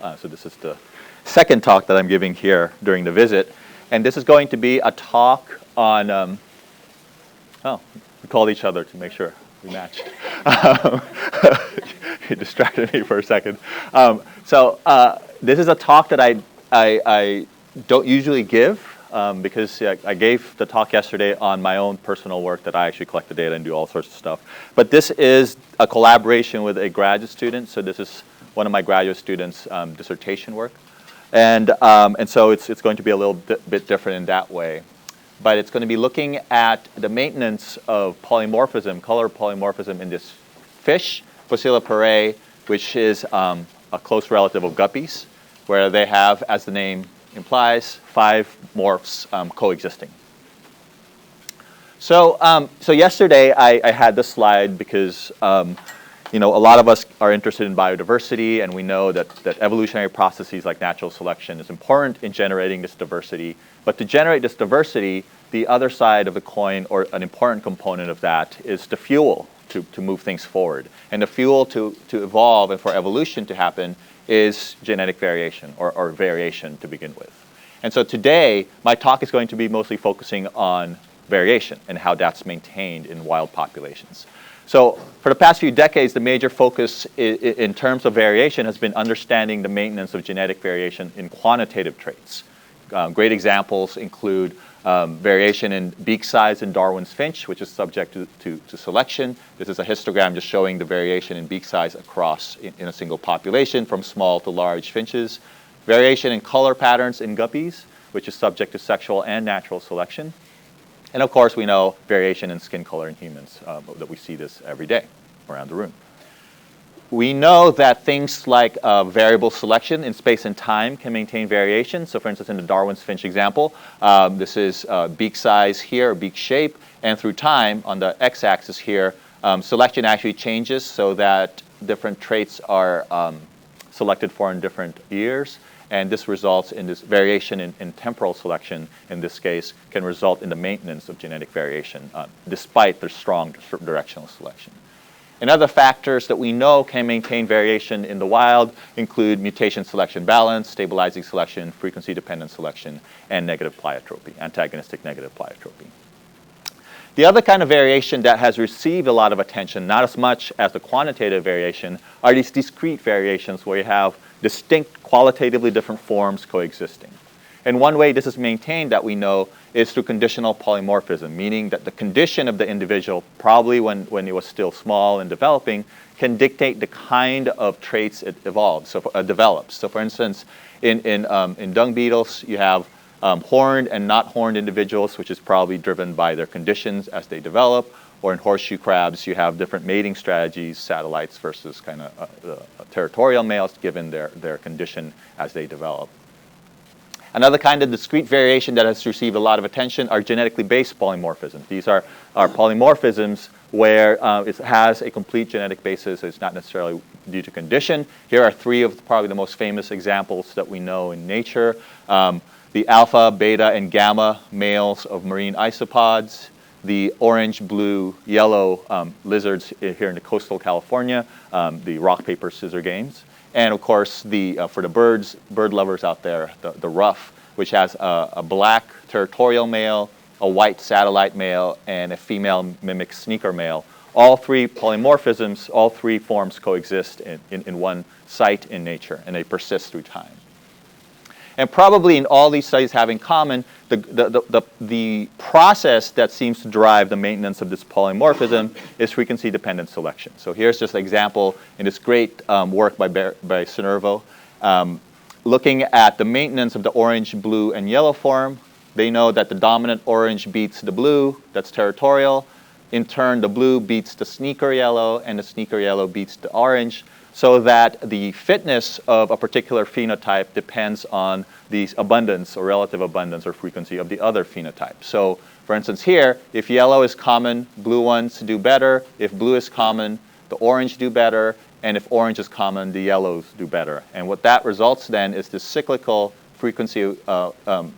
So this is the second talk that I'm giving here during the visit. And this is going to be a talk on, we called each other to make sure we matched. You distracted me for a second. This is a talk that I don't usually give because I gave the talk yesterday on my own personal work that I actually collect the data and do all sorts of stuff. But this is a collaboration with a graduate student. So this is one of my graduate students' dissertation work. And so it's going to be a little bit different in that way. But it's going to be looking at the maintenance of polymorphism, color polymorphism in this fish, Phocilla pare, which is a close relative of guppies, where they have, as the name implies, 5 morphs coexisting. So yesterday I had this slide because a lot of us are interested in biodiversity, and we know that evolutionary processes like natural selection is important in generating this diversity. But to generate this diversity, the other side of the coin, or an important component of that, is the fuel to move things forward. And the fuel to evolve and for evolution to happen is genetic variation, or variation to begin with. And so today, my talk is going to be mostly focusing on variation and how that's maintained in wild populations. So for the past few decades, the major focus in terms of variation has been understanding the maintenance of genetic variation in quantitative traits. Great examples include variation in beak size in Darwin's finch, which is subject to selection. This is a histogram just showing the variation in beak size across in a single population from small to large finches. Variation in color patterns in guppies, which is subject to sexual and natural selection. And of course, we know variation in skin color in humans, that we see this every day around the room. We know that things like variable selection in space and time can maintain variation. So for instance, in the Darwin's finch example, this is beak size here, beak shape, and through time on the x-axis here, selection actually changes so that different traits are selected for in different years. And this results in this variation in temporal selection, in this case, can result in the maintenance of genetic variation, despite the strong directional selection. And other factors that we know can maintain variation in the wild include mutation selection balance, stabilizing selection, frequency-dependent selection, and negative pleiotropy, antagonistic negative pleiotropy. The other kind of variation that has received a lot of attention, not as much as the quantitative variation, are these discrete variations where you have distinct, qualitatively different forms coexisting. And one way this is maintained that we know is through conditional polymorphism, meaning that the condition of the individual, probably when it was still small and developing, can dictate the kind of traits it develops. So for instance, in dung beetles, you have horned and not horned individuals, which is probably driven by their conditions as they develop. Or in horseshoe crabs, you have different mating strategies, satellites versus kind of territorial males, given their condition as they develop. Another kind of discrete variation that has received a lot of attention are genetically based polymorphisms. These are polymorphisms where it has a complete genetic basis. It's not necessarily due to condition. Here are 3 of probably the most famous examples that we know in nature. The alpha, beta, and gamma males of marine isopods, the orange, blue, yellow lizards here in the coastal California, the rock, paper, scissors games. And of course, for the bird lovers out there, the ruff, which has a black territorial male, a white satellite male, and a female mimic sneaker male. All 3 polymorphisms, all 3 forms coexist in one site in nature, and they persist through time. And probably in all these studies have in common the process that seems to drive the maintenance of this polymorphism is frequency-dependent selection. So here's just an example in this great work by Cinervo, looking at the maintenance of the orange, blue, and yellow form. They know that the dominant orange beats the blue, that's territorial. In turn, the blue beats the sneaker yellow, and the sneaker yellow beats the orange, so that the fitness of a particular phenotype depends on the abundance or relative abundance or frequency of the other phenotype. So for instance here, if yellow is common, blue ones do better. If blue is common, the orange do better. And if orange is common, the yellows do better. And what that results then is this cyclical frequency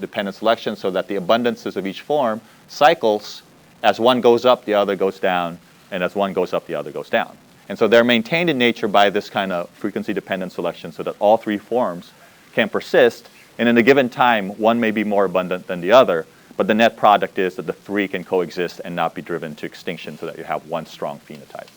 dependent selection, so that the abundances of each form cycles. As one goes up, the other goes down. And as one goes up, the other goes down. And so they're maintained in nature by this kind of frequency-dependent selection so that all three forms can persist. And in a given time, one may be more abundant than the other, but the net product is that the three can coexist and not be driven to extinction so that you have one strong phenotype.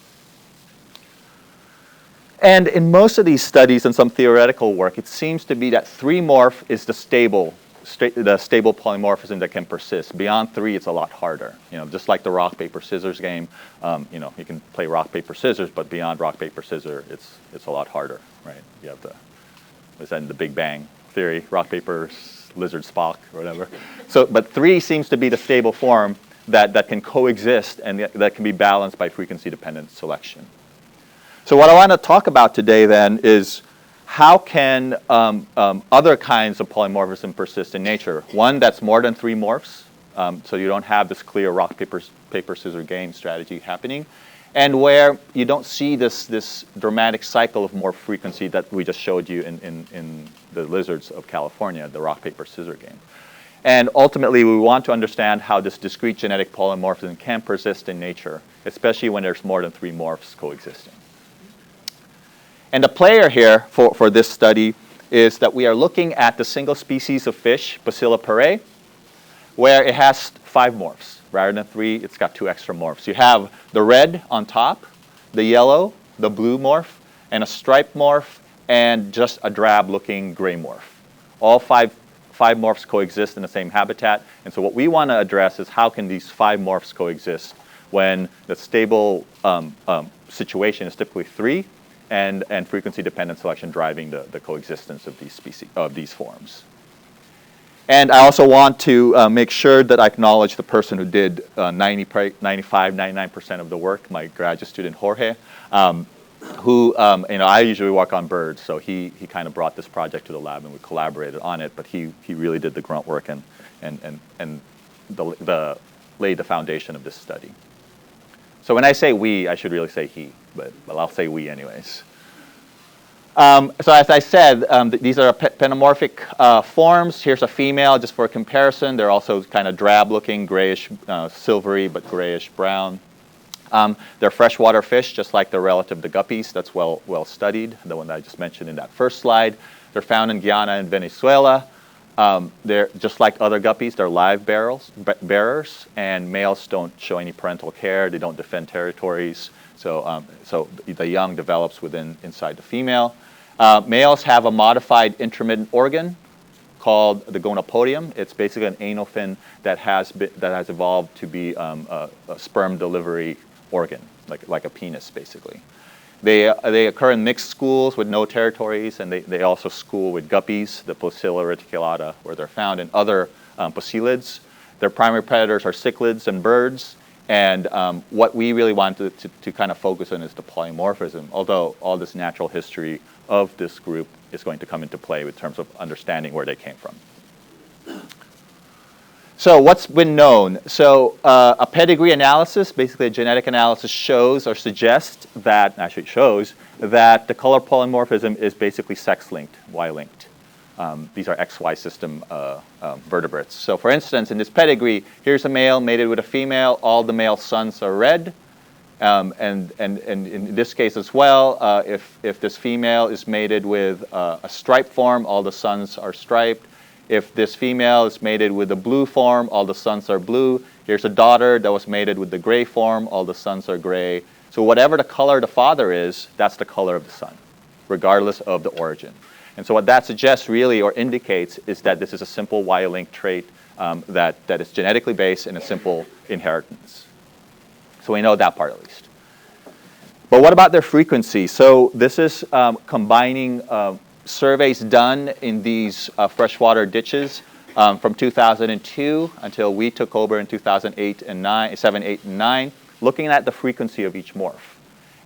And in most of these studies and some theoretical work, it seems to be that 3-morph is the stable polymorphism that can persist. Beyond 3, it's a lot harder. Just like the rock, paper, scissors game, you can play rock, paper, scissors, but beyond rock, paper, scissors, it's a lot harder, right? You have what's that in the Big Bang Theory, rock, paper, lizard, Spock, or whatever. But 3 seems to be the stable form that can coexist and that can be balanced by frequency-dependent selection. So what I want to talk about today then is how can other kinds of polymorphism persist in nature? One that's more than 3 morphs, so you don't have this clear rock, paper, scissors game strategy happening, and where you don't see this dramatic cycle of morph frequency that we just showed you in the lizards of California, the rock, paper, scissors game. And ultimately, we want to understand how this discrete genetic polymorphism can persist in nature, especially when there's more than 3 morphs coexisting. And the player here for this study is that we are looking at the single species of fish, Bacilla puree, where it has 5 morphs. Rather than 3, it's got 2 extra morphs. You have the red on top, the yellow, the blue morph, and a striped morph, and just a drab-looking gray morph. All 5 morphs coexist in the same habitat. And so what we want to address is how can these 5 morphs coexist when the stable situation is typically 3, and frequency-dependent selection driving the coexistence of these species, of these forms. And I also want to make sure that I acknowledge the person who did 99% of the work, my graduate student Jorge, who I usually work on birds, so he kind of brought this project to the lab and we collaborated on it, but he really did the grunt work and laid the foundation of this study. So when I say we, I should really say he, but I'll say we anyways. So as I said, these are pentamorphic forms. Here's a female, just for comparison. They're also kind of drab-looking, grayish, silvery, but grayish brown. They're freshwater fish, just like the relative to guppies. That's well studied, the one that I just mentioned in that first slide. They're found in Guyana and Venezuela. They're just like other guppies, they're live bearers, and males don't show any parental care. They don't defend territories. So the young develops inside the female. Males have a modified intermittent organ called the gonopodium. It's basically an anal fin that has evolved to be a sperm delivery organ, like a penis, basically. They occur in mixed schools with no territories, and they also school with guppies, the Placilla reticulata, where they're found, and other poecilids. Their primary predators are cichlids and birds, and what we really want to kind of focus on is the polymorphism, although all this natural history of this group is going to come into play in terms of understanding where they came from. So what's been known? So a pedigree analysis, basically a genetic analysis, shows or suggests that, actually shows, that the color polymorphism is basically sex-linked, Y-linked. These are XY system vertebrates. So for instance, in this pedigree, here's a male mated with a female. All the male sons are red. And in this case as well, if this female is mated with a striped form, all the sons are striped. If this female is mated with a blue form, all the sons are blue. Here's a daughter that was mated with the gray form, all the sons are gray. So whatever the color of the father is, that's the color of the son, regardless of the origin. And so what that suggests really or indicates is that this is a simple Y-linked trait that is genetically based in a simple inheritance. So we know that part at least. But what about their frequency? So this is combining surveys done in these freshwater ditches from 2002 until we took over in 2008 and 7, 8, and 9, looking at the frequency of each morph.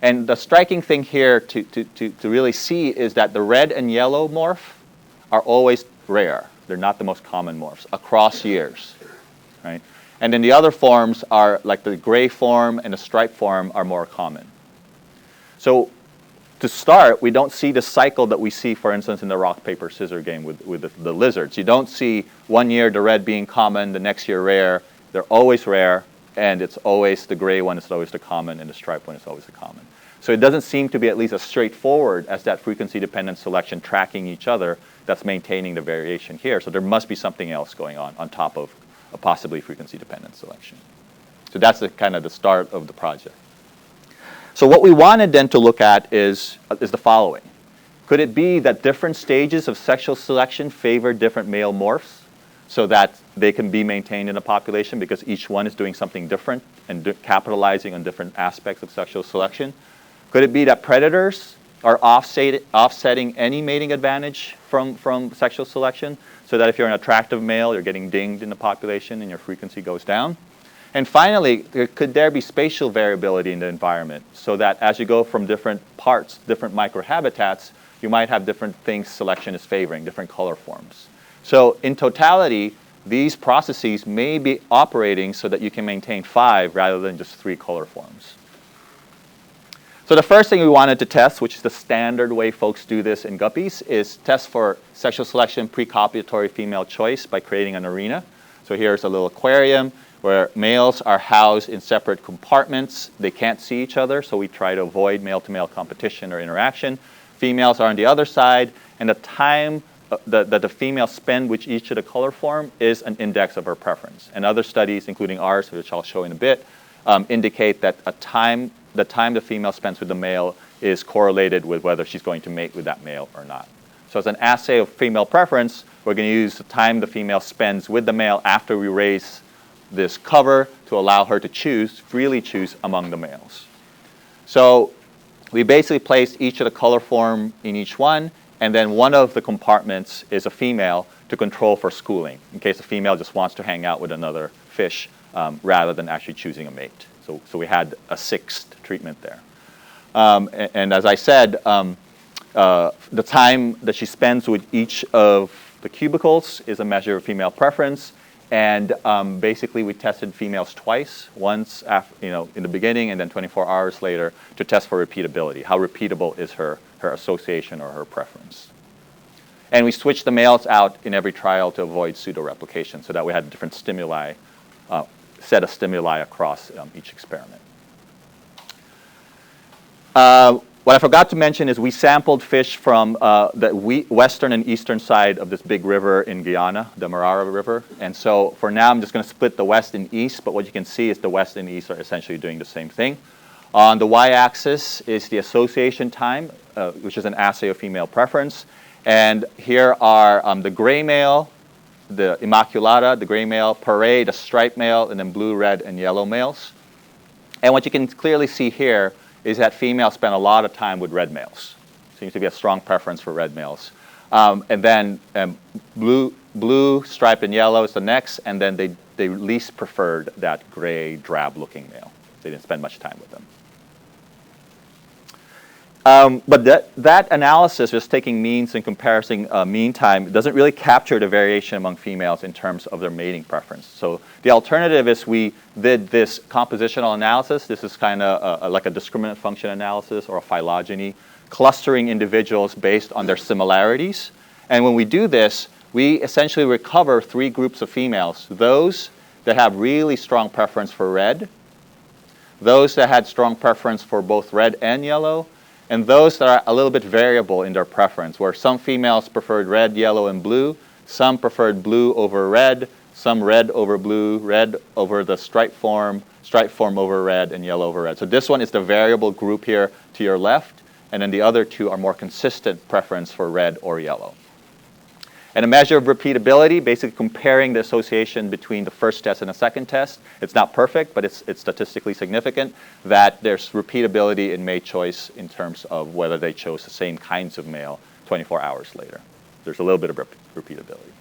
And the striking thing here to really see is that the red and yellow morph are always rare. They're not the most common morphs across years, right? And then the other forms are, like the gray form and the striped form, are more common. So to start, we don't see the cycle that we see, for instance, in the rock, paper, scissors game with the lizards. You don't see one year the red being common, the next year rare. They're always rare, and it's always the gray one is always the common, and the striped one is always the common. So it doesn't seem to be at least as straightforward as that frequency-dependent selection tracking each other that's maintaining the variation here. So there must be something else going on top of a possibly frequency-dependent selection. So that's the kind of the start of the project. So what we wanted then to look at is the following. Could it be that different stages of sexual selection favor different male morphs so that they can be maintained in a population because each one is doing something different and capitalizing on different aspects of sexual selection? Could it be that predators are offsetting any mating advantage from sexual selection so that if you're an attractive male, you're getting dinged in the population and your frequency goes down? And finally, could there be spatial variability in the environment so that as you go from different parts, different microhabitats, you might have different things selection is favoring, different color forms. So in totality, these processes may be operating so that you can maintain 5 rather than just 3 color forms. So the first thing we wanted to test, which is the standard way folks do this in guppies, is test for sexual selection precopulatory female choice by creating an arena. So here's a little aquarium where males are housed in separate compartments. They can't see each other, so we try to avoid male-to-male competition or interaction. Females are on the other side, and the time that the females spend with each of the color form is an index of her preference. And other studies, including ours, which I'll show in a bit, indicate that the time the female spends with the male is correlated with whether she's going to mate with that male or not. So as an assay of female preference, we're going to use the time the female spends with the male after we raise this cover to allow her to choose, freely choose among the males. So we basically placed each of the color form in each one, and then one of the compartments is a female to control for schooling, in case a female just wants to hang out with another fish rather than actually choosing a mate. So we had a 6th treatment there. And as I said, the time that she spends with each of the cubicles is a measure of female preference. And basically, we tested females twice, once after, in the beginning and then 24 hours later to test for repeatability. How repeatable is her association or her preference? And we switched the males out in every trial to avoid pseudo-replication so that we had different stimuli, set of stimuli across each experiment. What I forgot to mention is we sampled fish from the western and eastern side of this big river in Guyana, the Marara River. And so for now, I'm just going to split the west and east, but what you can see is the west and east are essentially doing the same thing. On the y-axis is the association time, which is an assay of female preference. And here are the gray male, the Immaculata, the gray male, Parade, the striped male, and then blue, red, and yellow males. And what you can clearly see here is that females spend a lot of time with red males. Seems to be a strong preference for red males. And then blue, striped, and yellow is the next, and then they least preferred that gray, drab-looking male. They didn't spend much time with them. But that analysis, just taking means and comparing mean time, doesn't really capture the variation among females in terms of their mating preference. So the alternative is we did this compositional analysis. This is kind of like a discriminant function analysis or a phylogeny, clustering individuals based on their similarities. And when we do this, we essentially recover 3 groups of females: those that have really strong preference for red, those that had strong preference for both red and yellow, and those that are a little bit variable in their preference, where some females preferred red, yellow, and blue, some preferred blue over red, some red over blue, red over the stripe form over red, and yellow over red. So this one is the variable group here to your left, and then the other 2 are more consistent preference for red or yellow. And a measure of repeatability, basically comparing the association between the first test and the second test. It's not perfect, but it's statistically significant that there's repeatability in mate choice in terms of whether they chose the same kinds of male 24 hours later. There's a little bit of repeatability.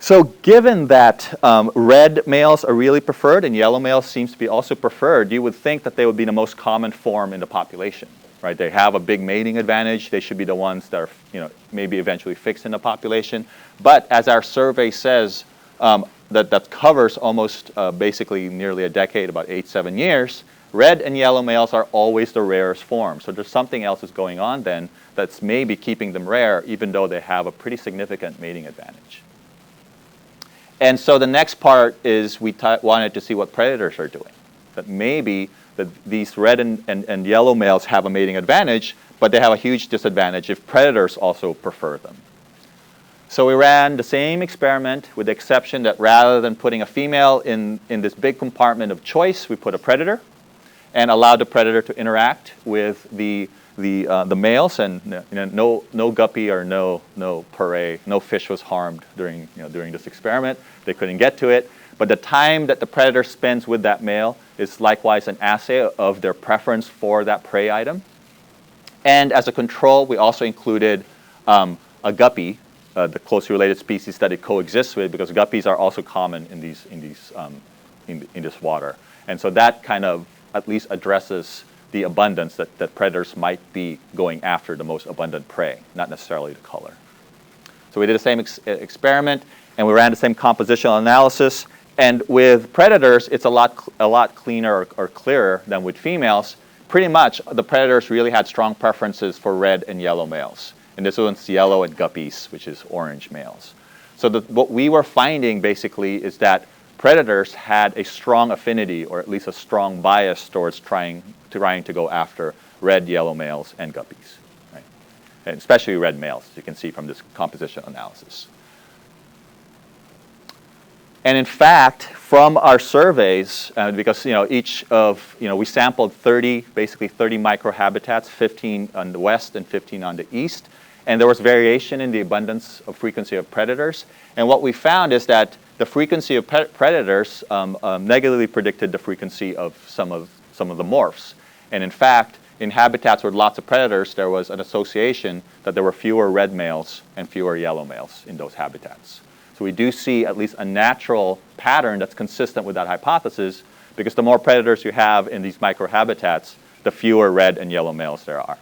So given that red males are really preferred and yellow males seems to be also preferred, you would think that they would be the most common form in the population. Right? They have a big mating advantage. They should be the ones that are, maybe eventually fixed in the population. But as our survey says, that covers almost basically nearly a decade, about 8-7 years, red and yellow males are always the rarest form. So there's something else that's going on then that's maybe keeping them rare, even though they have a pretty significant mating advantage. And so the next part is we wanted to see what predators are doing. That maybe that these red and yellow males have a mating advantage, but they have a huge disadvantage if predators also prefer them. So we ran the same experiment with the exception that rather than putting a female in this big compartment of choice, we put a predator and allowed the predator to interact with the males, and no guppy or no prey, no fish was harmed during this experiment. They couldn't get to it, but the time that the predator spends with that male is likewise an assay of their preference for that prey item. And as a control, we also included a guppy, the closely related species that it coexists with, because guppies are also common in this water, and so that kind of at least addresses the abundance that predators might be going after the most abundant prey, not necessarily the color. So we did the same experiment, and we ran the same compositional analysis. And with predators, it's a lot cleaner or clearer than with females. Pretty much, the predators really had strong preferences for red and yellow males. And this one's yellow and guppies, which is orange males. So what we were finding basically is that predators had a strong affinity, or at least a strong bias towards trying to go after red, yellow males and guppies, right? And especially red males, as you can see from this composition analysis. And in fact, from our surveys, because we sampled 30 microhabitats, 15 on the west and 15 on the east, and there was variation in the abundance of frequency of predators. And what we found is that the frequency of predators negatively predicted the frequency of some of the morphs. And in fact, in habitats with lots of predators, there was an association that there were fewer red males and fewer yellow males in those habitats. So we do see at least a natural pattern that's consistent with that hypothesis, because the more predators you have in these microhabitats, the fewer red and yellow males there are.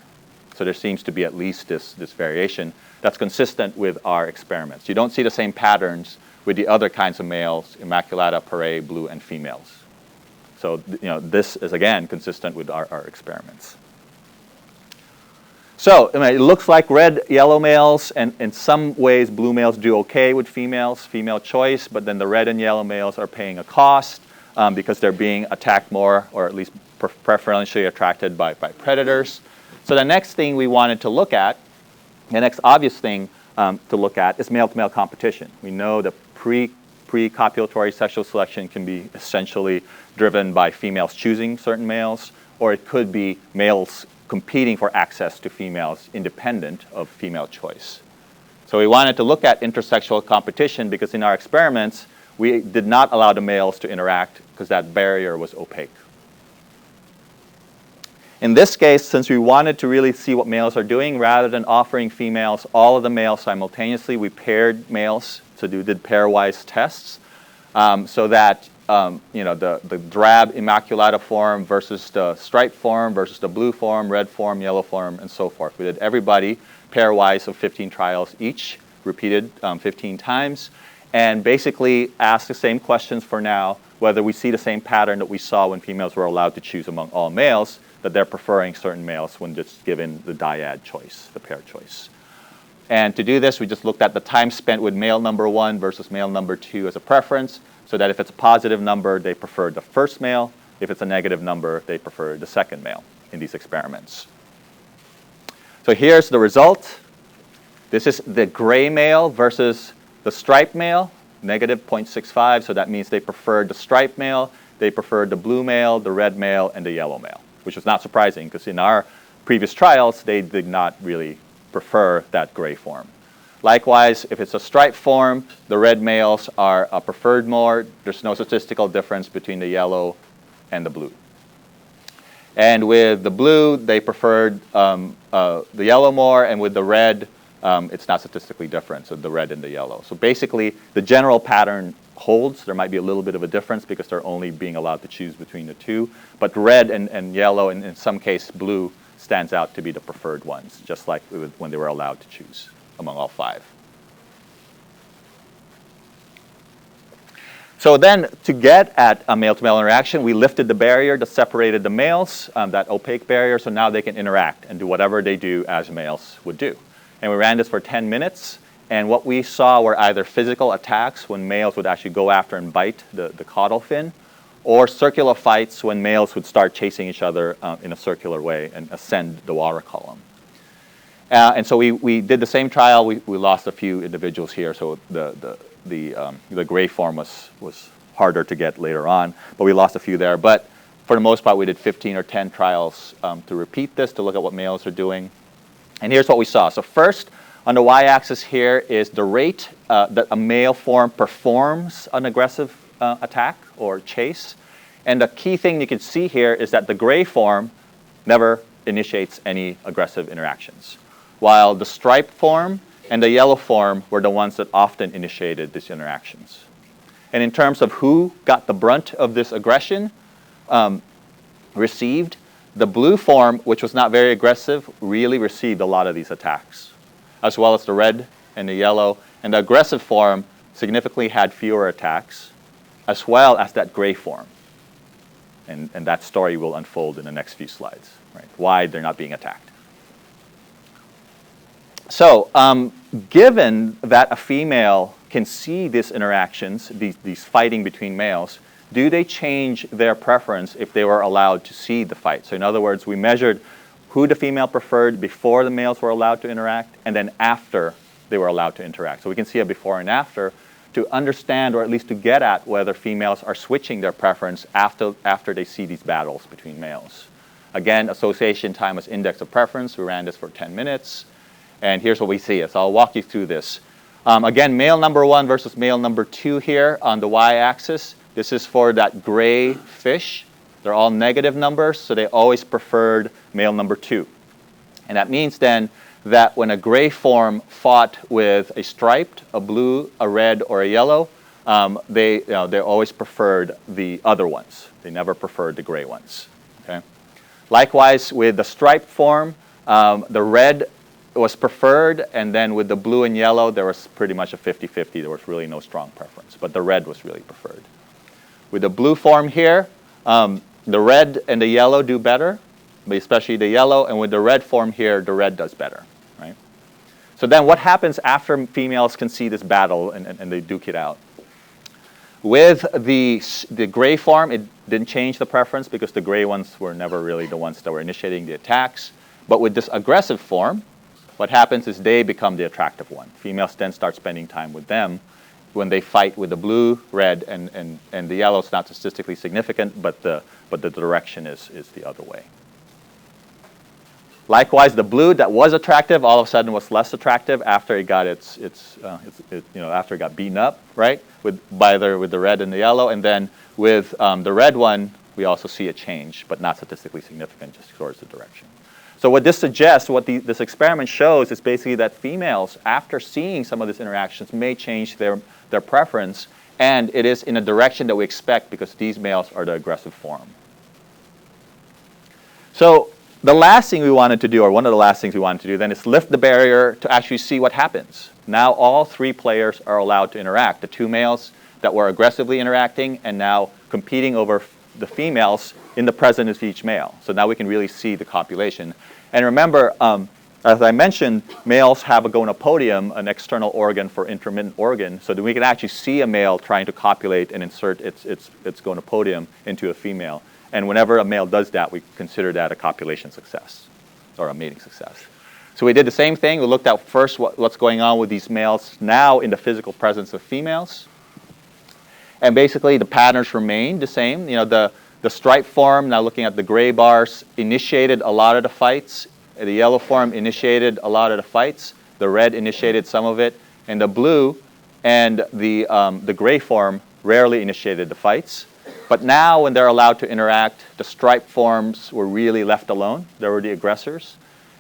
So there seems to be at least this variation that's consistent with our experiments. You don't see the same patterns with the other kinds of males, Immaculata, Paré, blue, and females. So this is again consistent with our experiments. So it looks like red, yellow males, and in some ways blue males do okay with females, female choice, but then the red and yellow males are paying a cost because they're being attacked more, or at least preferentially attracted by predators. So the next thing we wanted to look at, the next obvious thing to look at is male-to-male competition. We know that pre-copulatory sexual selection can be essentially driven by females choosing certain males, or it could be males competing for access to females independent of female choice. So we wanted to look at intersexual competition because in our experiments, we did not allow the males to interact because that barrier was opaque. In this case, since we wanted to really see what males are doing, rather than offering females all of the males simultaneously, we paired males, so we did pairwise tests, so that the drab Immaculata form versus the striped form versus the blue form, red form, yellow form, and so forth. We did everybody pairwise of 15 trials each, repeated 15 times, and basically asked the same questions for now, whether we see the same pattern that we saw when females were allowed to choose among all males, that they're preferring certain males when just given the dyad choice, the pair choice. And to do this, we just looked at the time spent with male number 1 versus male number 2 as a preference, so that if it's a positive number, they prefer the first male. If it's a negative number, they prefer the second male in these experiments. So here's the result. This is the gray male versus the striped male, negative 0.65, so that means they preferred the striped male, they preferred the blue male, the red male, and the yellow male, which was not surprising because in our previous trials, they did not really prefer that gray form. Likewise, if it's a striped form, the red males are preferred more. There's no statistical difference between the yellow and the blue. And with the blue, they preferred the yellow more, and with the red, it's not statistically different, so the red and the yellow. So basically, the general pattern holds. There might be a little bit of a difference because they're only being allowed to choose between the two. But red and yellow, and in some case blue, stands out to be the preferred ones, just like when they were allowed to choose among all 5. So then, to get at a male-to-male interaction, we lifted the barrier that separated the males, that opaque barrier, so now they can interact and do whatever they do as males would do. And we ran this for 10 minutes, and what we saw were either physical attacks when males would actually go after and bite the caudal fin, or circular fights when males would start chasing each other in a circular way and ascend the water column. And so we did the same trial. We lost a few individuals here, so the gray form was harder to get later on, but we lost a few there. But for the most part, we did 15 or 10 trials to repeat this, to look at what males are doing. And here's what we saw. So first, on the y-axis here is the rate that a male form performs an aggressive attack or chase. And the key thing you can see here is that the gray form never initiates any aggressive interactions, while the striped form and the yellow form were the ones that often initiated these interactions. And in terms of who got the brunt of this aggression received, the blue form, which was not very aggressive, really received a lot of these attacks, as well as the red and the yellow. And the aggressive form significantly had fewer attacks, as well as that gray form. And that story will unfold in the next few slides, right? Why they're not being attacked. So given that a female can see these interactions, these fighting between males, do they change their preference if they were allowed to see the fight? So in other words, we measured who the female preferred before the males were allowed to interact, and then after they were allowed to interact. So we can see a before and after to understand, or at least to get at, whether females are switching their preference after they see these battles between males. Again, association time as index of preference. We ran this for 10 minutes. And here's what we see. So I'll walk you through this. Again, male number 1 versus male number 2 here on the y-axis. This is for that gray fish. They're all negative numbers, so they always preferred male number 2. And that means then that when a gray form fought with a striped, a blue, a red, or a yellow, they always preferred the other ones. They never preferred the gray ones. Okay? Likewise, with the striped form, the red was preferred, and then with the blue and yellow, there was pretty much a 50-50. There was really no strong preference, but the red was really preferred. With the blue form here, the red and the yellow do better, but especially the yellow, and with the red form here, the red does better, right? So then what happens after females can see this battle and they duke it out? With the gray form, it didn't change the preference because the gray ones were never really the ones that were initiating the attacks. But with this aggressive form, what happens is they become the attractive one. Females then start spending time with them. When they fight with the blue, red, and the yellow, it's not statistically significant, but the direction is the other way. Likewise, the blue that was attractive all of a sudden was less attractive after it got after it got beaten up, right? With the red and the yellow, and then with the red one, we also see a change, but not statistically significant, just towards the direction. So what this suggests, what this experiment shows, is basically that females, after seeing some of these interactions, may change their preference, and it is in a direction that we expect because these males are the aggressive form. So the last thing we wanted to do, or one of the last things we wanted to do then, is lift the barrier to actually see what happens. Now all 3 players are allowed to interact. The 2 males that were aggressively interacting and now competing over the females in the presence of each male. So now we can really see the copulation. And remember, as I mentioned, males have a gonopodium, an external organ for intermittent organ, so that we can actually see a male trying to copulate and insert its gonopodium into a female. And whenever a male does that, we consider that a copulation success or a mating success. So we did the same thing. We looked at first what's going on with these males now in the physical presence of females. And basically the patterns remained the same. You know, the striped form, now looking at the gray bars, initiated a lot of the fights. The yellow form initiated a lot of the fights. The red initiated some of it. And the blue and the gray form rarely initiated the fights. But now when they're allowed to interact, the striped forms were really left alone. They were the aggressors.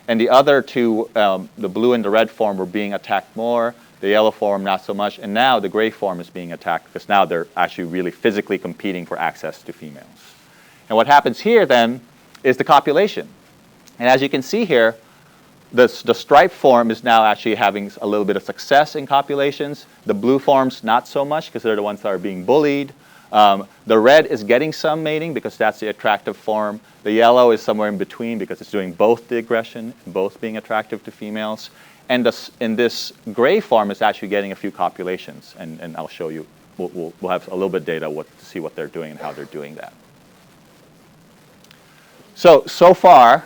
And the other 2, the blue and the red form, were being attacked more. The yellow form, not so much. And now the gray form is being attacked because now they're actually really physically competing for access to females. And what happens here then is the copulation. And as you can see here, the striped form is now actually having a little bit of success in copulations. The blue forms, not so much because they're the ones that are being bullied. The red is getting some mating because that's the attractive form. The yellow is somewhere in between because it's doing both the aggression and both being attractive to females. And this gray form is actually getting a few copulations, and I'll show you we'll have a little bit of data to see what they're doing and how they're doing that. So far,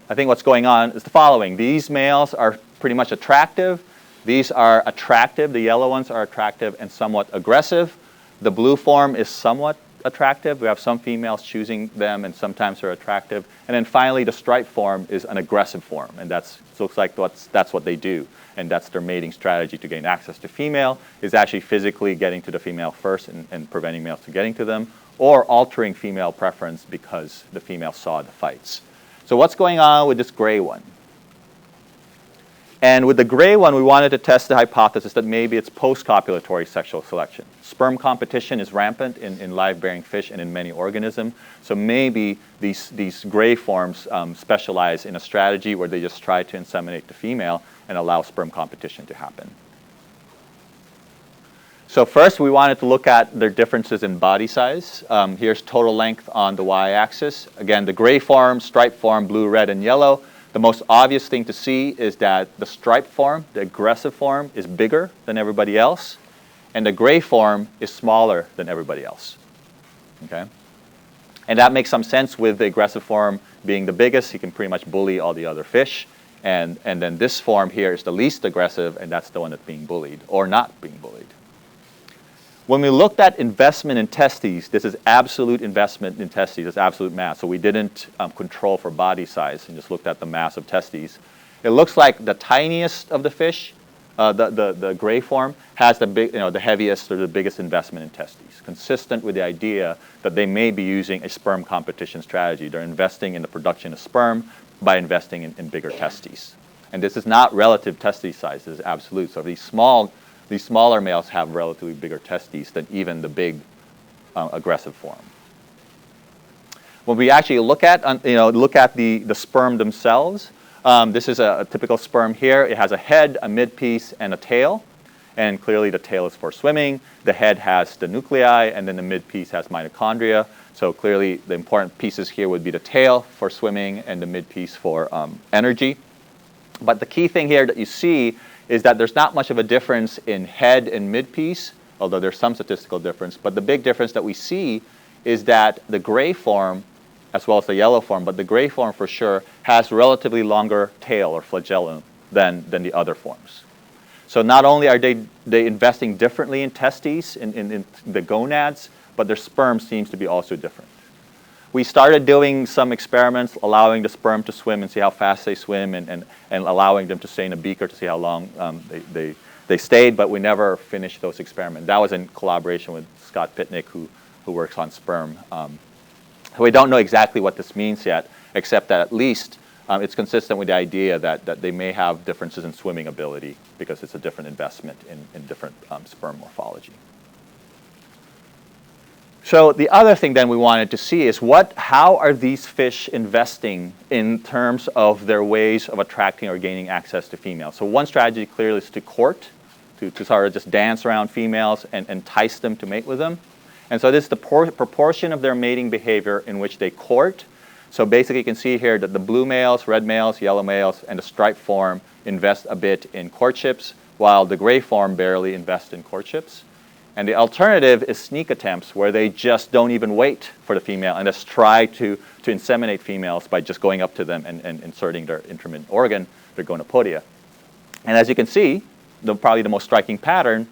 I think what's going on is the following. These males are pretty much attractive. These are attractive. The yellow ones are attractive and somewhat aggressive. The blue form is somewhat attractive. We have some females choosing them, and sometimes they're attractive. And then finally, the striped form is an aggressive form, and looks like that's what they do, and that's their mating strategy to gain access to female, is actually physically getting to the female first and preventing males from getting to them, or altering female preference because the female saw the fights. So what's going on with this gray one? And with the gray one, we wanted to test the hypothesis that maybe it's post-copulatory sexual selection. Sperm competition is rampant in live-bearing fish and in many organisms. So maybe these gray forms specialize in a strategy where they just try to inseminate the female and allow sperm competition to happen. So first, we wanted to look at their differences in body size. Here's total length on the y-axis. Again, the gray form, striped form, blue, red, and yellow. The most obvious thing to see is that the striped form, the aggressive form, is bigger than everybody else, and the gray form is smaller than everybody else. Okay? And that makes some sense with the aggressive form being the biggest. He can pretty much bully all the other fish. And then this form here is the least aggressive, and that's the one that's being bullied or not being bullied. When we looked at investment in testes, this is absolute investment in testes, it's absolute mass. So we didn't control for body size and just looked at the mass of testes. It looks like the tiniest of the fish, the gray form, has the heaviest or the biggest investment in testes, consistent with the idea that they may be using a sperm competition strategy. They're investing in the production of sperm by investing in bigger testes. And this is not relative testes size, this is absolute. So these smaller males have relatively bigger testes than even the big aggressive form. When we actually look at the sperm themselves, this is a typical sperm here. It has a head, a midpiece, and a tail. And clearly the tail is for swimming. The head has the nuclei, and then the midpiece has mitochondria. So clearly the important pieces here would be the tail for swimming and the midpiece for energy. But the key thing here that you see is that there's not much of a difference in head and midpiece, although there's some statistical difference. But the big difference that we see is that the gray form, as well as the yellow form, but the gray form for sure, has relatively longer tail or flagellum than the other forms. So not only are they investing differently in testes, in the gonads, but their sperm seems to be also different. We started doing some experiments, allowing the sperm to swim and see how fast they swim, and allowing them to stay in a beaker to see how long they stayed, but we never finished those experiments. That was in collaboration with Scott Pitnick, who works on sperm. We don't know exactly what this means yet, except that at least it's consistent with the idea that they may have differences in swimming ability because it's a different investment in different sperm morphology. So the other thing then we wanted to see is how are these fish investing in terms of their ways of attracting or gaining access to females. So one strategy clearly is to court, to sort of just dance around females and entice them to mate with them. And so this is the proportion of their mating behavior in which they court. So basically you can see here that the blue males, red males, yellow males, and the striped form invest a bit in courtships, while the gray form barely invest in courtships. And the alternative is sneak attempts, where they just don't even wait for the female and just try to inseminate females by just going up to them and inserting their intermittent organ, their gonopodia. And as you can see, probably the most striking pattern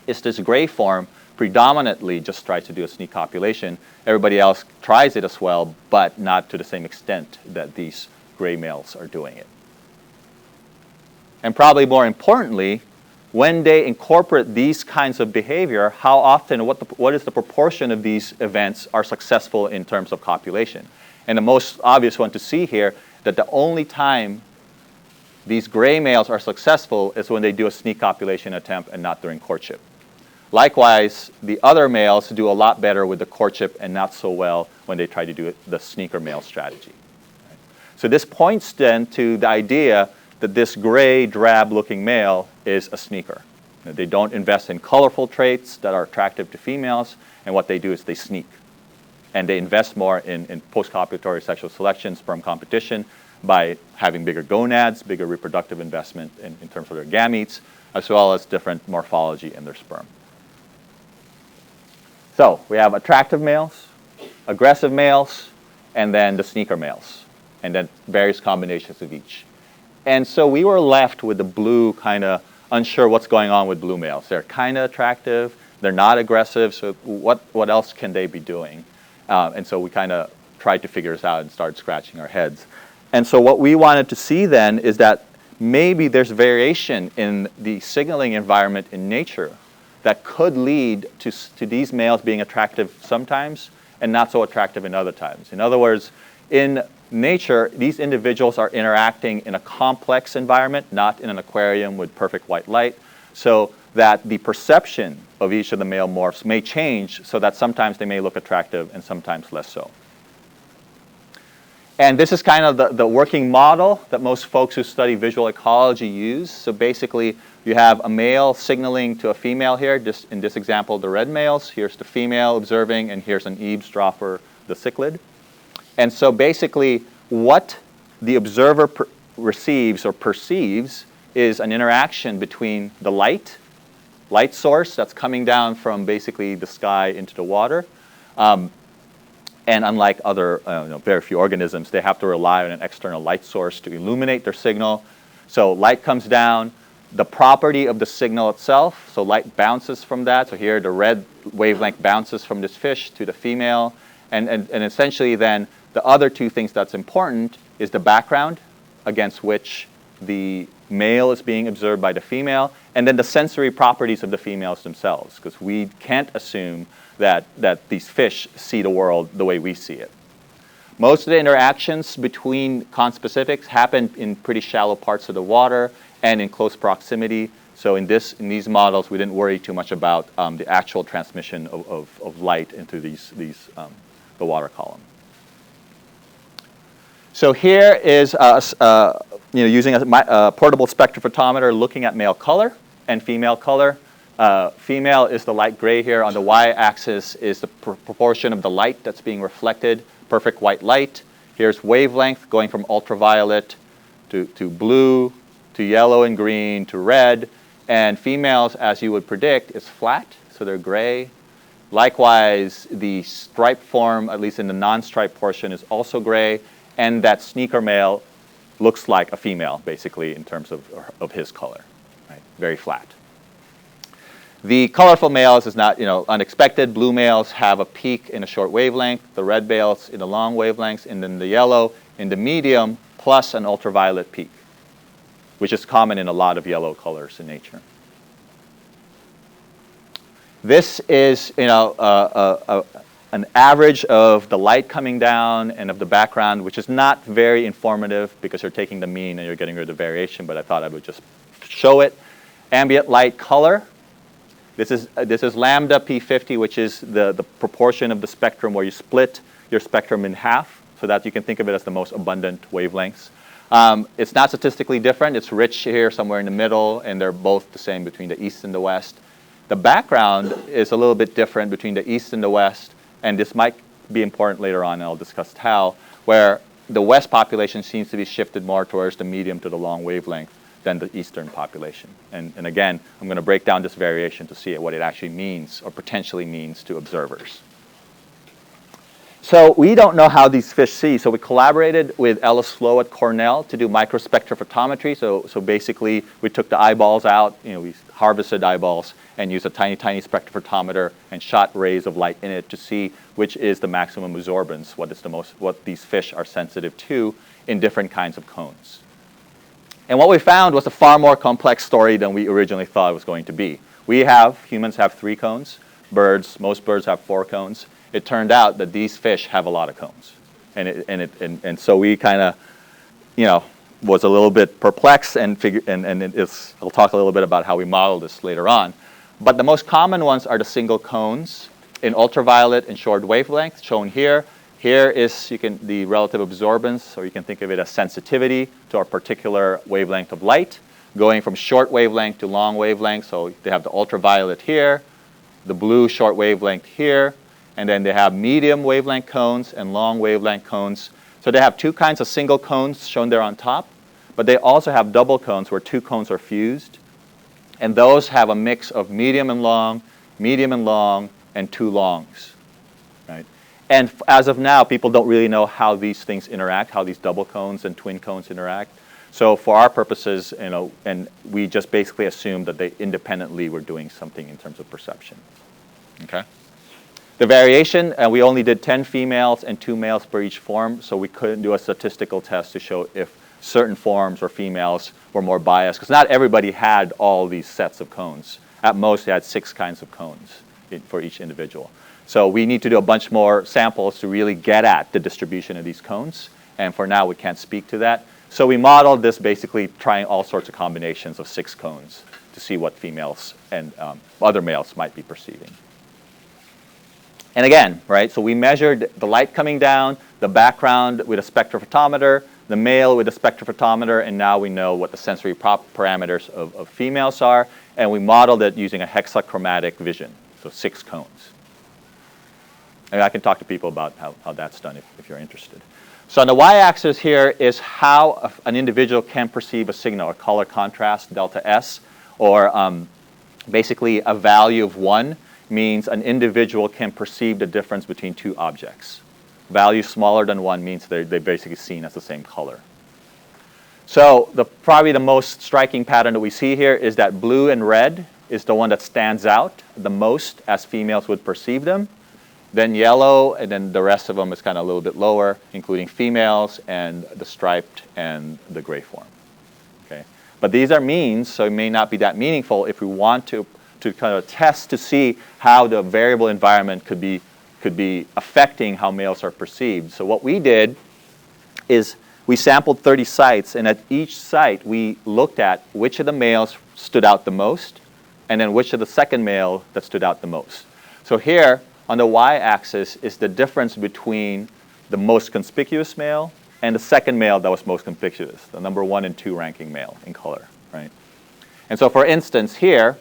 is this gray form predominantly just tries to do a sneak copulation. Everybody else tries it as well, but not to the same extent that these gray males are doing it. And probably more importantly, when they incorporate these kinds of behavior, how often, what is the proportion of these events are successful in terms of copulation? And the most obvious one to see here, that the only time these gray males are successful is when they do a sneak copulation attempt and not during courtship. Likewise, the other males do a lot better with the courtship and not so well when they try to do the sneaker male strategy. So this points then to the idea that this gray, drab-looking male is a sneaker. They don't invest in colorful traits that are attractive to females, and what they do is they sneak. And they invest more in post-copulatory sexual selection, sperm competition, by having bigger gonads, bigger reproductive investment in terms of their gametes, as well as different morphology in their sperm. So we have attractive males, aggressive males, and then the sneaker males, and then various combinations of each. And so we were left with the blue, kind of unsure what's going on with blue males. They're kind of attractive, they're not aggressive, so what else can they be doing? And so we kind of tried to figure this out and started scratching our heads. And so what we wanted to see then is that maybe there's variation in the signaling environment in nature that could lead to these males being attractive sometimes and not so attractive in other times. In other words, in nature, these individuals are interacting in a complex environment, not in an aquarium with perfect white light, so that the perception of each of the male morphs may change so that sometimes they may look attractive and sometimes less so. And this is kind of the working model that most folks who study visual ecology use. So basically, you have a male signaling to a female here. Just in this example, the red males. Here's the female observing, and here's an eavesdropper, the cichlid. And so basically, what the observer receives or perceives is an interaction between the light source that's coming down from basically the sky into the water. And unlike other, very few organisms, they have to rely on an external light source to illuminate their signal. So light comes down, the property of the signal itself, so light bounces from that. So here the red wavelength bounces from this fish to the female. And essentially then, the other two things that's important is the background against which the male is being observed by the female, and then the sensory properties of the females themselves, because we can't assume that these fish see the world the way we see it. Most of the interactions between conspecifics happen in pretty shallow parts of the water and in close proximity. So in these models, we didn't worry too much about the actual transmission of light into the water column. So here is using a portable spectrophotometer looking at male color and female color. Female is the light gray here. On the y-axis is the proportion of the light that's being reflected, perfect white light. Here's wavelength going from ultraviolet to blue, to yellow and green, to red. And females, as you would predict, is flat, so they're gray. Likewise, the stripe form, at least in the non-stripe portion, is also gray. And that sneaker male looks like a female, basically, in terms of his color, right? Very flat. The colorful males is not, unexpected. Blue males have a peak in a short wavelength, the red males in the long wavelengths, and then the yellow in the medium, plus an ultraviolet peak, which is common in a lot of yellow colors in nature. This is, an average of the light coming down and of the background, which is not very informative because you're taking the mean and you're getting rid of the variation, but I thought I would just show it. Ambient light color. This is lambda p50, which is the proportion of the spectrum where you split your spectrum in half, so that you can think of it as the most abundant wavelengths. It's not statistically different. It's rich here somewhere in the middle, and they're both the same between the east and the west. The background is a little bit different between the east and the west, and this might be important later on, and I'll discuss how, where the west population seems to be shifted more towards the medium to the long wavelength than the eastern population. And again, I'm going to break down this variation to see what it actually means or potentially means to observers. So we don't know how these fish see, so we collaborated with Ella Slow at Cornell to do microspectrophotometry. So basically, we took the eyeballs out, we harvested eyeballs and used a tiny, tiny spectrophotometer and shot rays of light in it to see which is the maximum absorbance, what these fish are sensitive to in different kinds of cones. And what we found was a far more complex story than we originally thought it was going to be. Humans have 3 cones. Most birds have 4 cones. It turned out that these fish have a lot of cones. And so we kind of, was a little bit perplexed and I'll talk a little bit about how we model this later on. But the most common ones are the single cones in ultraviolet and short wavelength, shown here. Here is the relative absorbance, or you can think of it as sensitivity to a particular wavelength of light, going from short wavelength to long wavelength. So they have the ultraviolet here, the blue short wavelength here, and then they have medium wavelength cones and long wavelength cones. So they have 2 kinds of single cones shown there on top, but they also have double cones where 2 cones are fused. And those have a mix of medium and long, and 2 longs, right? And as of now, people don't really know how these things interact, how these double cones and twin cones interact. So for our purposes, and we just basically assumed that they independently were doing something in terms of perception. Okay. The variation, we only did 10 females and 2 males per each form, so we couldn't do a statistical test to show if certain forms or females were more biased, because not everybody had all these sets of cones. At most, they had 6 kinds of cones for each individual. So we need to do a bunch more samples to really get at the distribution of these cones, and for now, we can't speak to that. So we modeled this basically trying all sorts of combinations of 6 cones to see what females and other males might be perceiving. And again, right, so we measured the light coming down, the background with a spectrophotometer, the male with a spectrophotometer, and now we know what the sensory parameters of females are, and we modeled it using a hexachromatic vision, so 6 cones. And I can talk to people about how that's done if you're interested. So on the y-axis here is how an individual can perceive a signal, a color contrast, delta S, or basically a value of 1 means an individual can perceive the difference between 2 objects. Value smaller than 1 means they're basically seen as the same color. So probably the most striking pattern that we see here is that blue and red is the one that stands out the most as females would perceive them. Then yellow, and then the rest of them is kind of a little bit lower, including females and the striped and the gray form. Okay? But these are means, so it may not be that meaningful if we want to kind of test to see how the variable environment could be affecting how males are perceived. So what we did is we sampled 30 sites, and at each site we looked at which of the males stood out the most, and then which of the second male that stood out the most. So here on the y-axis is the difference between the most conspicuous male and the second male that was most conspicuous, the number 1 and 2 ranking male in color, right? And so for instance here,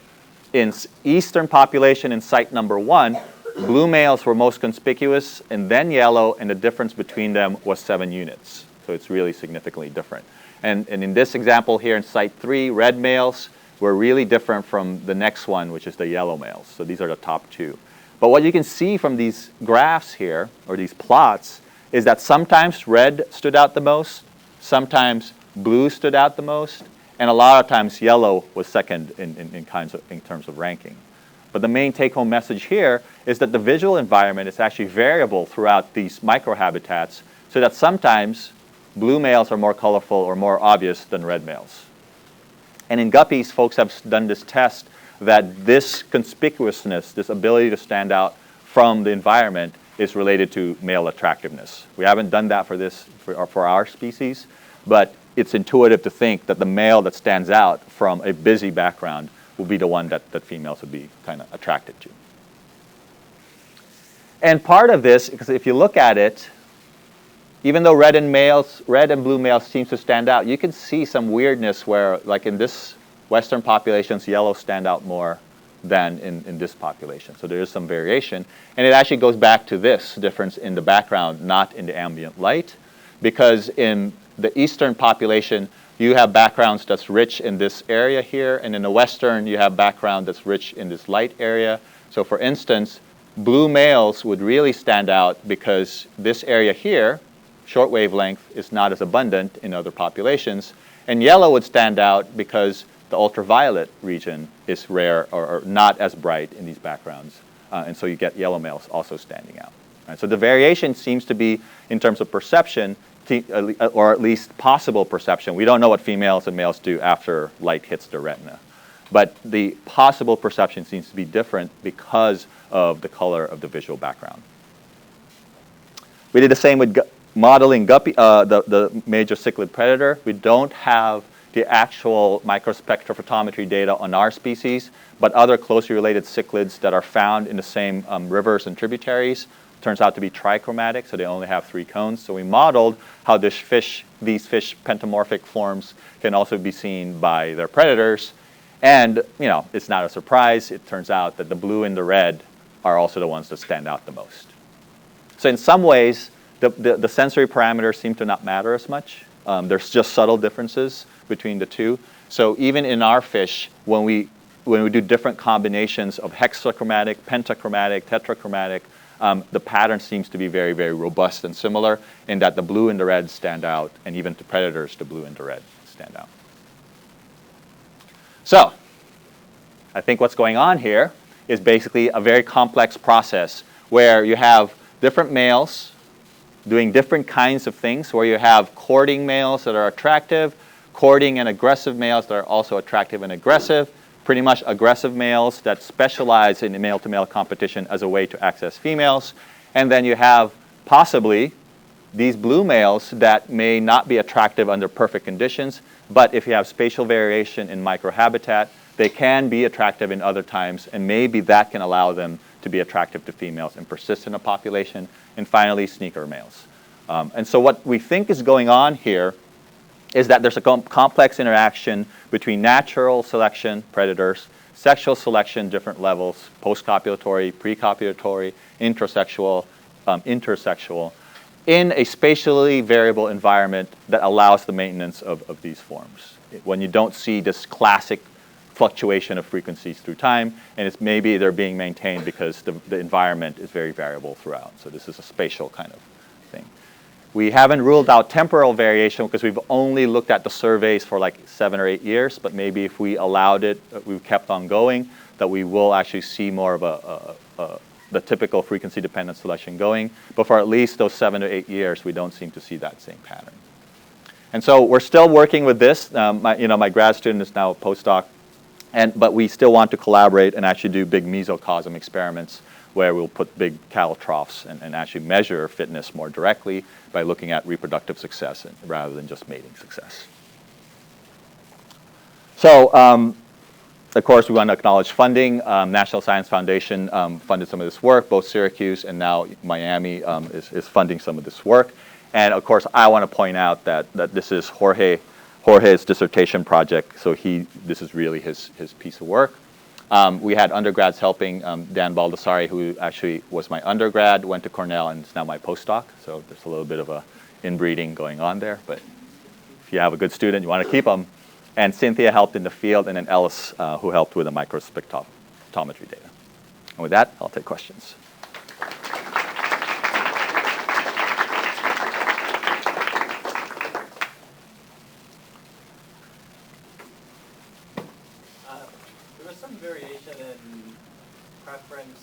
in eastern population in site number 1, blue males were most conspicuous, and then yellow, and the difference between them was 7 units. So it's really significantly different. And in this example here in site 3, red males were really different from the next one, which is the yellow males. So these are the top 2. But what you can see from these graphs here, or these plots, is that sometimes red stood out the most, sometimes blue stood out the most, and a lot of times yellow was second in terms of ranking. But the main take-home message here is that the visual environment is actually variable throughout these microhabitats, so that sometimes blue males are more colorful or more obvious than red males. And in guppies, folks have done this test that this conspicuousness, this ability to stand out from the environment, is related to male attractiveness. We haven't done that for our species, but it's intuitive to think that the male that stands out from a busy background will be the one that females would be kind of attracted to. And part of this, because if you look at it, even though red and blue males seems to stand out, you can see some weirdness where, like in this Western populations, yellow stand out more than in this population. So there is some variation. And it actually goes back to this difference in the background, not in the ambient light, because in the eastern population, you have backgrounds that's rich in this area here, and in the western, you have background that's rich in this light area. So for instance, blue males would really stand out because this area here, short wavelength, is not as abundant in other populations, and yellow would stand out because the ultraviolet region is rare or not as bright in these backgrounds, and so you get yellow males also standing out. Right? So the variation seems to be in terms of perception, or at least possible perception. We don't know what females and males do after light hits the retina. But the possible perception seems to be different because of the color of the visual background. We did the same with modeling guppy, the major cichlid predator. We don't have the actual microspectrophotometry data on our species, but other closely related cichlids that are found in the same rivers and tributaries turns out to be trichromatic, so they only have 3 cones. So we modeled how these fish pentamorphic forms can also be seen by their predators. And it's not a surprise. It turns out that the blue and the red are also the ones that stand out the most. So in some ways, the sensory parameters seem to not matter as much. There's just subtle differences between the two. So even in our fish, when we when we do different combinations of hexachromatic, pentachromatic, tetrachromatic, the pattern seems to be very, very robust and similar in that the blue and the red stand out, and even to predators, the blue and the red stand out. So I think what's going on here is basically a very complex process where you have different males doing different kinds of things, where you have courting males that are attractive, courting and aggressive males that are also attractive and aggressive, pretty much aggressive males that specialize in male-to-male competition as a way to access females. And then you have possibly these blue males that may not be attractive under perfect conditions, but if you have spatial variation in microhabitat, they can be attractive in other times, and maybe that can allow them to be attractive to females and persist in a population. And finally, sneaker males. And so what we think is going on here is that there's a complex interaction between natural selection, predators, sexual selection, different levels, post-copulatory, pre-copulatory, intrasexual, intersexual, in a spatially variable environment that allows the maintenance of these forms. When you don't see this classic fluctuation of frequencies through time, and it's maybe they're being maintained because the environment is very variable throughout. So this is a spatial kind of thing. We haven't ruled out temporal variation because we've only looked at the surveys for like 7 or 8 years, but maybe if we allowed it, we kept on going, that we will actually see more of the typical frequency-dependent selection going. But for at least those 7 to 8 years, we don't seem to see that same pattern. And so we're still working with this. My grad student is now a postdoc, but we still want to collaborate and actually do big mesocosm experiments where we'll put big cattle troughs and actually measure fitness more directly by looking at reproductive success rather than just mating success. So, of course, we want to acknowledge funding. National Science Foundation funded some of this work. Both Syracuse and now Miami is funding some of this work. And of course, I want to point out that this is Jorge's dissertation project, so this is really his piece of work. We had undergrads helping. Dan Baldassari, who actually was my undergrad, went to Cornell and is now my postdoc. So there's a little bit of a inbreeding going on there. But if you have a good student, you want to keep them. And Cynthia helped in the field, and then Ellis, who helped with the microspectrometry data. And with that, I'll take questions. Variation in preference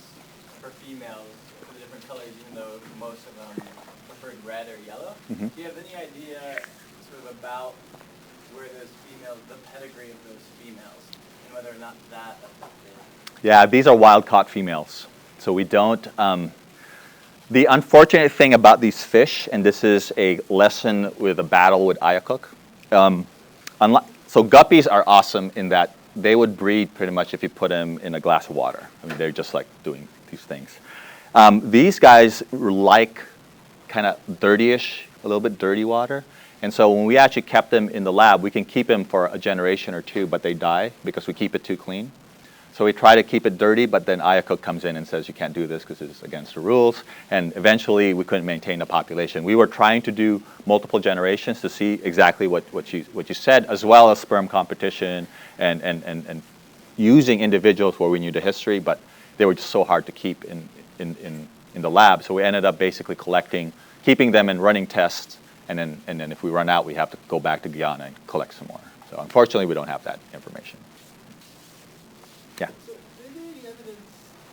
for females for the different colors, even though most of them preferred red or yellow. Mm-hmm. Do you have any idea sort of about where those females, the pedigree of those females, and whether or not that affected? Yeah, these are wild-caught females. So we don't... the unfortunate thing about these fish, and this is a lesson with a battle with Ayakuk, so guppies are awesome in that they would breed pretty much if you put them in a glass of water. I mean, they're just like doing these things. These guys like kind of dirtyish, a little bit dirty water. And so when we actually kept them in the lab, we can keep them for a generation or two, but they die because we keep it too clean. So we try to keep it dirty, but then Ayakuk comes in and says, you can't do this because it's against the rules. And eventually, we couldn't maintain the population. We were trying to do multiple generations to see exactly what you said, as well as sperm competition and using individuals where we knew the history, but they were just so hard to keep in the lab. So we ended up basically keeping them and running tests, and then if we run out, we have to go back to Guyana and collect some more. So unfortunately, we don't have that information. Yeah. So is there any evidence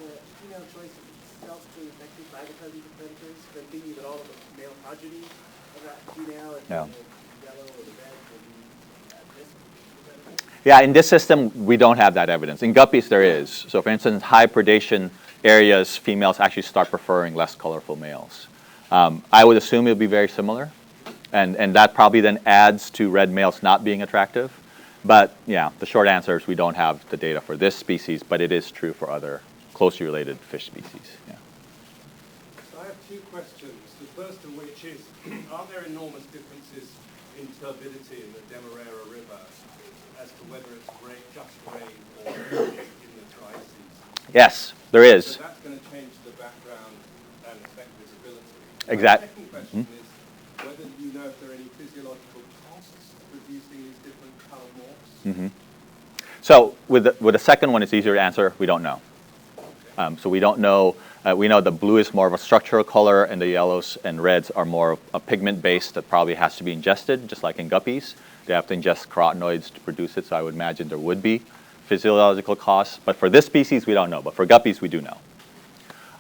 that female choice itself being affected by the presence of predators? Like thinking that all of the male progeny of that female and No. the yellow or the red will be at risk of predators? Yeah, in this system, we don't have that evidence. In guppies, there is. So for instance, high predation areas, females actually start preferring less colorful males. I would assume it would be very similar. And that probably then adds to red males not being attractive. But yeah, the short answer is we don't have the data for this species, but it is true for other closely related fish species. Yeah. So I have two questions. The first of which is, are there enormous differences in turbidity in the Demerara River as to whether it's just rain or in the dry season? Yes, there is. So that's going to change the background and affect visibility. Exactly. The second question is whether you know if there are any physiological costs of producing these different color morphs. Mm-hmm. So with the second one, it's easier to answer. We don't know. So we don't know. We know the blue is more of a structural color, and the yellows and reds are more of a pigment base that probably has to be ingested, just like in guppies. They have to ingest carotenoids to produce it, so I would imagine there would be physiological costs. But for this species, we don't know. But for guppies, we do know.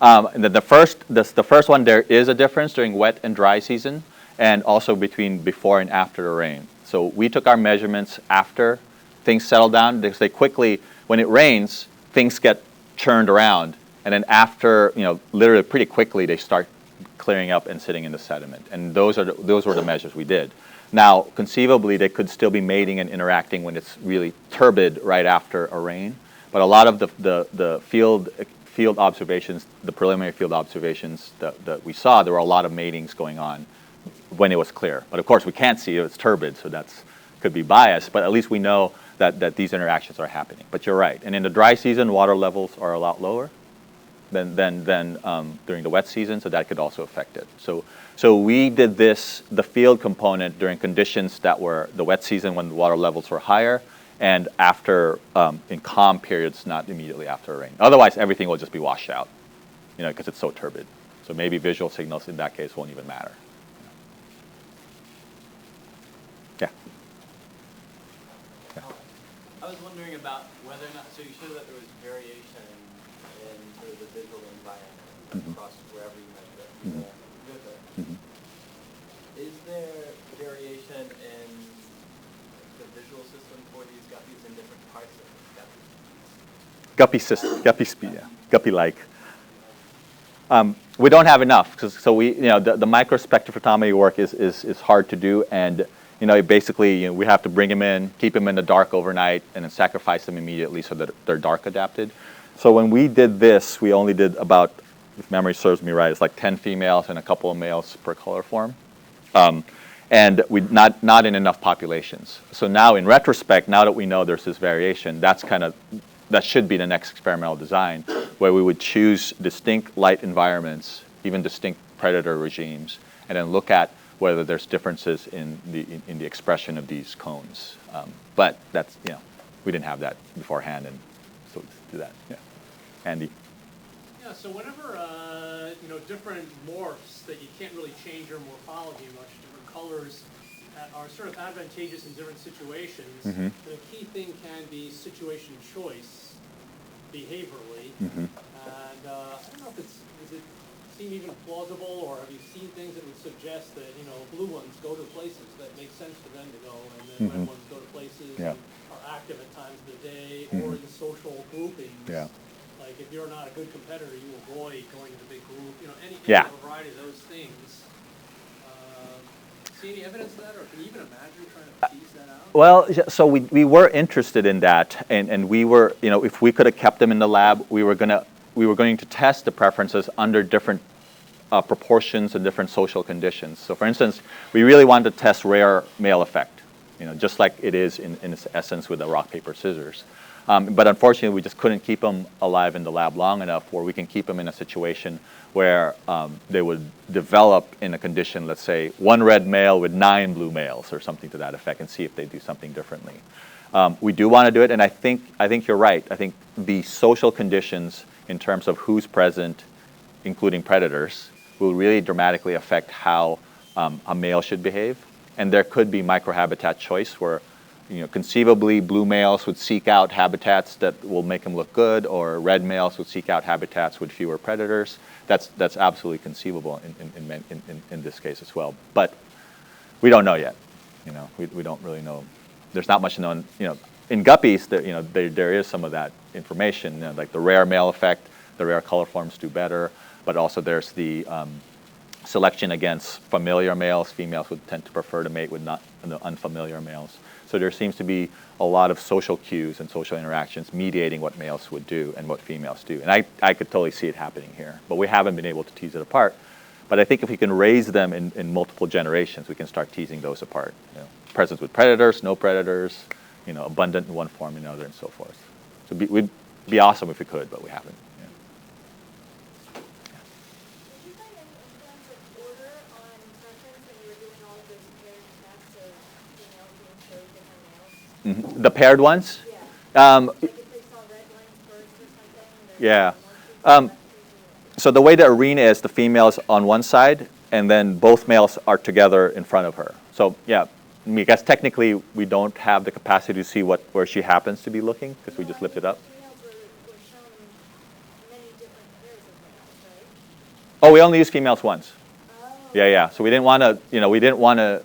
And then the first one, there is a difference during wet and dry season, and also between before and after the rain. So we took our measurements after things settle down. They quickly, when it rains, things get churned around, and then after, literally pretty quickly, they start clearing up and sitting in the sediment. And those were the measures we did. Now, conceivably, they could still be mating and interacting when it's really turbid right after a rain. But a lot of the field observations, the preliminary field observations that we saw, there were a lot of matings going on when it was clear. But of course, we can't see it; it's turbid, so that's could be biased. But at least we know that these interactions are happening. But you're right. And in the dry season, water levels are a lot lower than during the wet season, so that could also affect it. So we did the field component during conditions that were the wet season when the water levels were higher, and after in calm periods, not immediately after rain. Otherwise, everything will just be washed out, because it's so turbid. So maybe visual signals in that case won't even matter. Yeah. I was wondering about whether or not, so you showed that there was variation in sort of the visual environment across wherever you measured it in the river. Is there variation in the visual system for these guppies in different parts of the guppy? Guppy speed, yeah. Guppy-like. We don't have enough, so we, the microspectrophotometry work is hard to do, and basically, we have to bring them in, keep them in the dark overnight, and then sacrifice them immediately so that they're dark adapted. So when we did this, we only did about, if memory serves me right, it's like 10 females and a couple of males per color form. And we not in enough populations. So now in retrospect, now that we know there's this variation, that should be the next experimental design, where we would choose distinct light environments, even distinct predator regimes, and then look at whether there's differences in the expression of these cones. But that's, we didn't have that beforehand, and so let's do that. Yeah. Andy. Yeah, so whenever, different morphs that you can't really change your morphology much, different colors are sort of advantageous in different situations, the key thing can be situation choice behaviorally. And I don't know if does it seem even plausible, or have you seen things that would suggest that, blue ones go to places that make sense for them to go, and then red ones go to places that are active at times of the day, or in social groupings. Yeah. Like if you're not a good competitor, you avoid going to the big group. Any variety of those things. See any evidence of that, or can you even imagine trying to tease that out? Well, so we were interested in that, and we were, if we could have kept them in the lab, we were going to test the preferences under different proportions and different social conditions. So, for instance, we really wanted to test rare male effect, just like it is in its essence with the rock paper scissors. But unfortunately, we just couldn't keep them alive in the lab long enough where we can keep them in a situation where they would develop in a condition, let's say, one red male with 9 blue males or something to that effect, and see if they do something differently. We do want to do it, and I think you're right. I think the social conditions in terms of who's present, including predators, will really dramatically affect how a male should behave. And there could be microhabitat choice where, conceivably blue males would seek out habitats that will make them look good, or red males would seek out habitats with fewer predators. That's absolutely conceivable in this case as well. But we don't know yet. We don't really know. There's not much known. In guppies, there is some of that information, like the rare male effect. The rare color forms do better, but also there's the selection against familiar males. Females would tend to prefer to mate with unfamiliar males. So there seems to be a lot of social cues and social interactions mediating what males would do and what females do. And I could totally see it happening here, but we haven't been able to tease it apart. But I think if we can raise them in multiple generations, we can start teasing those apart. Presence with predators, no predators, abundant in one form and another, and so forth. So we'd be awesome if we could, but we haven't. The paired ones? Yeah. Like if they saw red lines first or something? Yeah. One, two, So the way the arena is, the female is on one side, and then both males are together in front of her. So yeah, I guess technically we don't have the capacity to see where she happens to be looking because we just lift it up. Females were shown many different pairs of males, right? Oh, we only use females once. Oh. Yeah. So we didn't want to,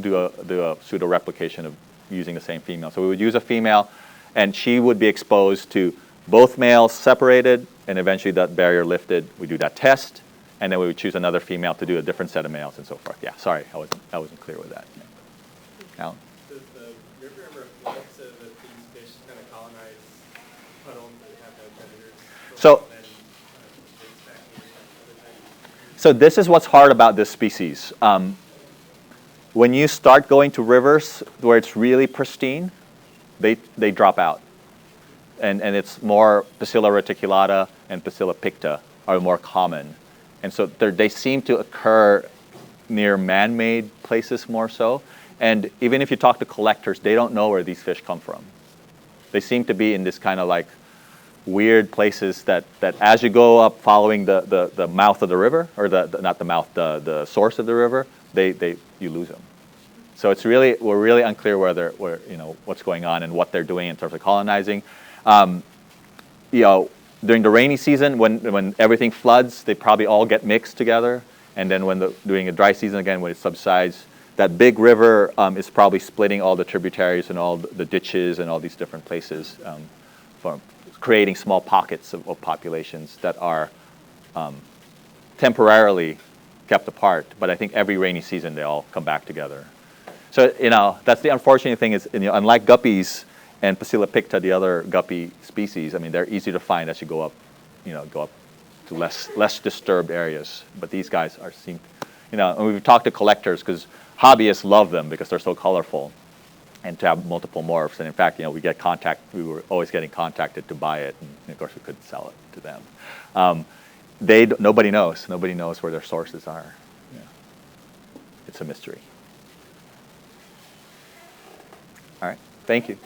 do a pseudo replication of using the same female. So we would use a female, and she would be exposed to both males separated, and eventually that barrier lifted. We do that test, and then we would choose another female to do a different set of males and so forth. Yeah, sorry, I wasn't clear with that. Yeah. Alan? Does the river ever flood so that these fish kind of colonize puddles that have no predators? So- And then waste back in other things? So this is what's hard about this species. When you start going to rivers where it's really pristine, they drop out. And it's more Pasilla reticulata and Pasilla picta are more common. And so they seem to occur near man-made places more so. And even if you talk to collectors, they don't know where these fish come from. They seem to be in this kind of like weird places that as you go up following the mouth of the river, or not the mouth, the source of the river, you lose them. So we're really unclear what's going on and what they're doing in terms of colonizing. During the rainy season, when everything floods, they probably all get mixed together. And then during the dry season again, when it subsides, that big river is probably splitting all the tributaries and all the ditches and all these different places, for creating small pockets of populations that are temporarily kept apart. But I think every rainy season they all come back together. So that's the unfortunate thing is, unlike guppies and Pasilla picta, the other guppy species, I mean, they're easy to find as you go up to less disturbed areas. But these guys and we've talked to collectors because hobbyists love them because they're so colorful, and to have multiple morphs. And in fact, we were always getting contacted to buy it, and of course we couldn't sell it to them. Nobody knows where their sources are. Yeah. It's a mystery. All right, thank you.